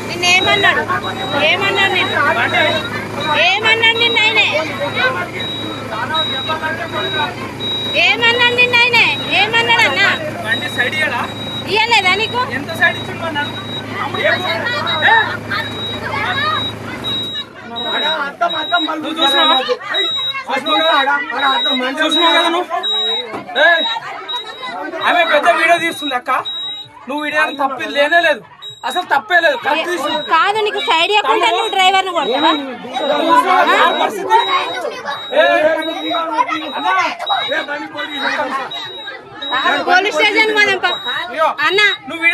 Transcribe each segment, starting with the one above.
నిన్నేమన్నాడు ఏమన్నాడు నిన్న ఆయనే ఏమన్నాడు నిన్న ఆయనే ఏమన్నాడు అన్న ఇయ్యలేదా నీకు ఆమె పెద్ద వీడియో తీస్తుంది అక్క. నువ్వు వీడియో తప్పి లేనే లేదు, అసలు తప్పే లేదు. కాదు నీకు సైడ్ ఇవ్వకుండా నువ్వు డ్రైవర్ని కొడతావా? పోలీస్ స్టేషన్ పోదాం అన్న.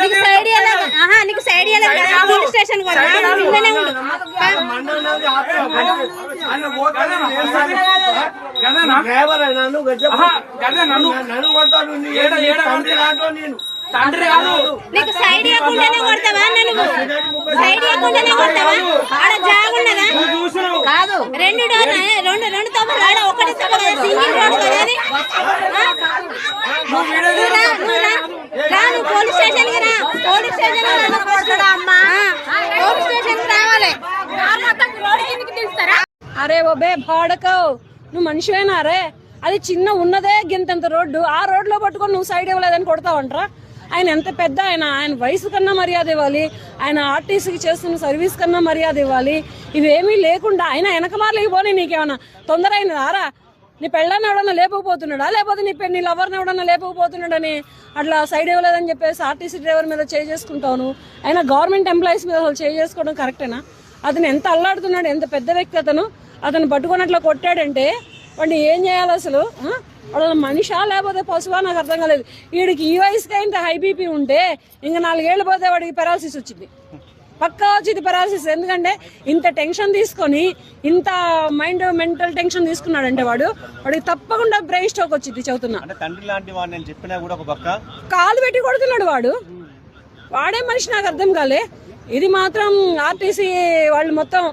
నీకు సైడ్ ఇవ్వలేదు, నీకు సైడ్ ఇవ్వలేదు కదా, పోలీస్ స్టేషన్ పోదాం. ఇంట్లోనే ఉండు. నీకు సైడ్ ఇవ్వకుండానే కొడతావా? నువ్వు సైడ్ ఇవ్వకుండానే కొడతావా? ఆడ జాగున్నదా? కాదు, రెండు తప్పులు ఆడ ఒకటి సింగిల్ రోడ్ కదా అది. రాను పోలీస్ స్టేషన్ కి రా. పోలీస్ స్టేషన్ కి రావాలి. అరే ఓ బే భాడకవు, నువ్వు మనిషివేనా? అరే అది చిన్న ఉన్నదే గింతంత రోడ్డు, ఆ రోడ్లో పట్టుకొని నువ్వు సైడ్ ఇవ్వలేదని కొడతావంటరా? ఆయన ఎంత పెద్ద ఆయన వయసు కన్నా మర్యాద ఇవ్వాలి, ఆయన ఆర్టీసీకి చేస్తున్న సర్వీస్ కన్నా మర్యాద ఇవ్వాలి. ఇవేమీ లేకుండా ఆయన వెనకమార్లు ఇవ్వని నీకేమన్నా తొందర అయినదారా? నీ పెళ్ళాన్ని ఎవడన్నా లేపకపోతున్నాడా, లేకపోతే నీ లవర్ని ఎవడన్నా లేపకపోతున్నాడని అట్లా సైడ్ ఇవ్వలేదని చెప్పేసి ఆర్టీసీ డ్రైవర్ మీద చేసుకుంటాను. ఆయన గవర్నమెంట్ ఎంప్లాయీస్ మీద అసలు చేసుకోవడం కరెక్టేనా? అతను ఎంత అల్లాడుతున్నాడు, ఎంత పెద్ద వ్యక్తి అతను పట్టుకొని అట్లా కొట్టాడంటే వాడిని ఏం చేయాలి అసలు? వాళ్ళ మనిషా లేకపోతే పశువా నాకు అర్థం కాలేదు. వీడికి ఈ వయసుకి ఇంత హై బీపీ ఉంటే ఇంకా 4 ఏళ్ళు పోతే వాడికి పెరాలసిస్ వచ్చింది, పక్కా వచ్చింది పెరాలసిస్. ఎందుకంటే ఇంత టెన్షన్ తీసుకొని ఇంత మెంటల్ టెన్షన్ తీసుకున్నాడంటే వాడికి తప్పకుండా బ్రెయిన్ స్ట్రోక్ వచ్చింది. చెబుతున్నా, కాలు పెట్టి కొడుతున్నాడు వాడే మనిషి నాకు అర్థం కాలే. ఇది మాత్రం ఆర్టీసీ వాళ్ళు మొత్తం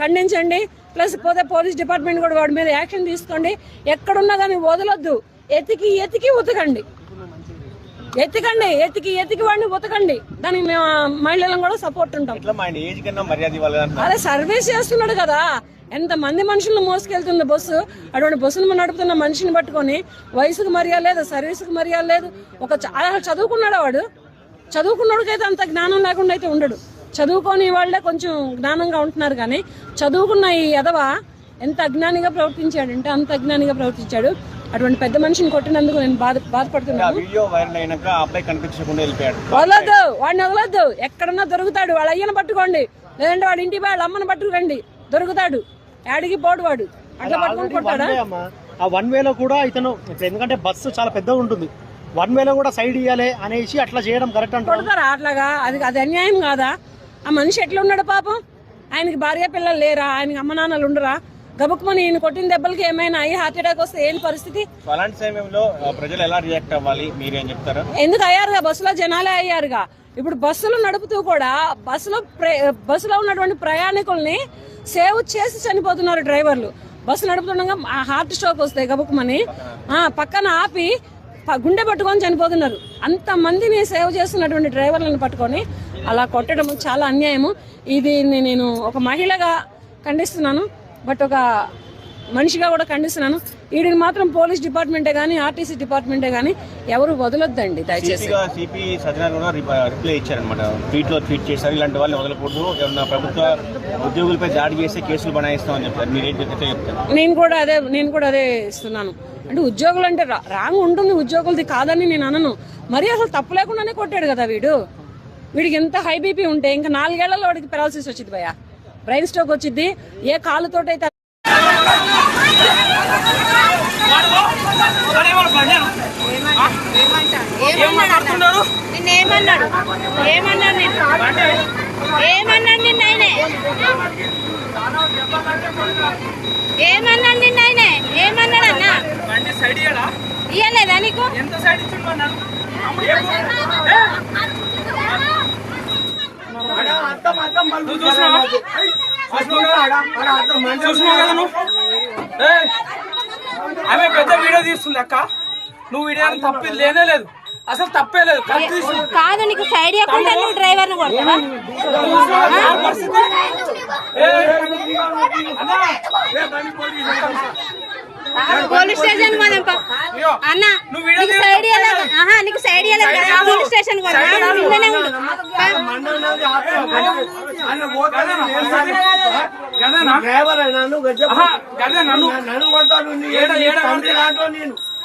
ఖండించండి. ప్లస్ పోతే పోలీస్ డిపార్ట్మెంట్ కూడా వాడి మీద యాక్షన్ తీసుకోండి. ఎక్కడున్నా కానీ వదలొద్దు, ఎతికి ఉతకండి, ఎతికి వాడిని ఉతకండి. దానికి మేము మహిళలను కూడా సపోర్ట్ ఉంటాం. అదే సర్వీస్ చేస్తున్నాడు కదా, ఎంత మంది మనుషులను మోసుకెళ్తుంది బస్సు. అటువంటి బస్సును నడుపుతున్న మనిషిని పట్టుకొని వయసుకు మర్యాద లేదు, సర్వీస్కి మర్యాద లేదు. చాలా చదువుకున్నాడు చదువుకున్నాడుకైతే అంత జ్ఞానం లేకుండా అయితే ఉండడు. చదువుకొని వాళ్ళే కొంచెం జ్ఞానంగా ఉంటున్నారు, కానీ చదువుకున్న ఈ ఎదవ ఎంత అజ్ఞానిగా ప్రవర్తించాడంటే అంత అజ్ఞానిగా ప్రవర్తించాడు. అటువంటి పెద్ద మనిషిని కొట్టినందుకు నేను బాధపడుతున్నాను. వదలొద్దు, వాడిని వదలొద్దు. ఎక్కడన్నా దొరుకుతాడు, వాళ్ళ అయ్యను పట్టుకోండి, లేదంటే వాడి ఇంటి వాళ్ళ అమ్మని పట్టుకోండి, దొరుకుతాడు. యాడికి పోడు వాడు, అట్లా పట్టుకొని కొట్టాడా? ఆ 1 వేలో కూడా ఇతను, ఎందుకంటే బస్సు చాలా పెద్దగా ఉంటుంది, 1 వేలో కూడా సైడ్ ఇవ్వాలి అనేసి అట్లా చేయడం కరెక్ట్ అంటే కొడతారా అట్లాగా? అది అన్యాయం కాదా? ఆ మనిషి ఎట్లా ఉన్నాడు పాపం? ఆయనకి భార్య పిల్లలు లేరా? ఆయనకి అమ్మ నాన్నలు ఉండరా? గబుక్కుమని ఈయన కొట్టిన దెబ్బలకి ఏమైనా అయ్యి హార్ట్ అటాక్ వస్తే ఏం పరిస్థితి? అలాంటి సమయంలో ప్రజలు ఎలా రియాక్ట్ అవ్వాలి, మీరేం చెప్తారు? ఎందుకు అయ్యారుగా, బస్సులో జనాలే అయ్యారుగా. ఇప్పుడు బస్సులు నడుపుతూ కూడా బస్సులో ఉన్నటువంటి ప్రయాణికుల్ని సేవ్ చేసి చనిపోతున్నారు డ్రైవర్లు. బస్సు నడుపుతుండగా హార్ట్ స్ట్రోక్ వస్తాయి గబుక్కుమని పక్కన ఆపి గుండె పట్టుకొని చనిపోతున్నారు. అంతమందిని సేవ్ చేస్తున్నటువంటి డ్రైవర్లను పట్టుకొని అలా కొట్టడం చాలా అన్యాయము. ఇది నేను ఒక మహిళగా ఖండిస్తున్నాను, బట్ ఒక మనిషిగా కూడా ఖండిస్తున్నాను. వీడిని మాత్రం పోలీస్ డిపార్ట్మెంటే కానీ ఆర్టీసీ డిపార్ట్మెంటే కానీ ఎవరు వదలొద్దండి దయచేసి. రిప్లై ఇచ్చారనమాట, ట్వీట్ చేశారు, ఇలాంటి వాళ్ళని వదలకూడదు, ఏమన్నా ప్రభుత్వ ఉద్యోగులపై దాడి చేస్తే కేసులు బనాయిస్తామని చెప్పారు. మీరేం చెప్తారు? నేను కూడా అదే ఇస్తున్నాను. అంటే ఉద్యోగులు అంటే రాంగ్ ఉంటుంది, ఉద్యోగులది కాదని నేను అనను. మరి అసలు తప్పు లేకుండానే కొట్టాడు కదా వీడికి ఎంత హై బీపీ ఉంటే ఇంకా 4 ఏళ్లలో వాడికి పెరాలసిస్ వచ్చింది భయ్యా, బ్రెయిన్ స్ట్రోక్ వచ్చింది. ఏ కాలుతోటైతే ఏమన్నాడు అన్న? ఇయ్యలేదా నీకు? ఆమె పెద్ద వీడియో తీస్తుంది అక్క. నువ్వు వీడియో తప్పి లేనే లేదు, అసలు తప్పే లేదు కత్తి తీసి కాదు నీకు సైడ్ ఇవ్వకుండా నువ్వు డ్రైవర్ ను కొడతావా పరిస్థితి పోలీస్ స్టేషన్ పోదాం అన్న నీకు సైడ్ ఇవ్వలేదు నీకు సైడ్ ఇవ్వలేదు కదా పోలీస్ స్టేషన్ పోదాం ఇంట్లోనే ఉండు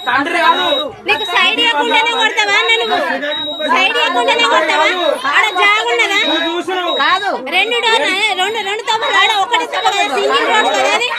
తండ్రి కాదు నీకు సైడ్ ఇవ్వకుండానే కొడతావా నన్ను సైడ్ ఇవ్వకుండానే కొడతావా ఆడ జాగున్నదా కాదు రెండు తప్పులు ఆడ ఒకటి సింగిల్ రోడ్ కదా అది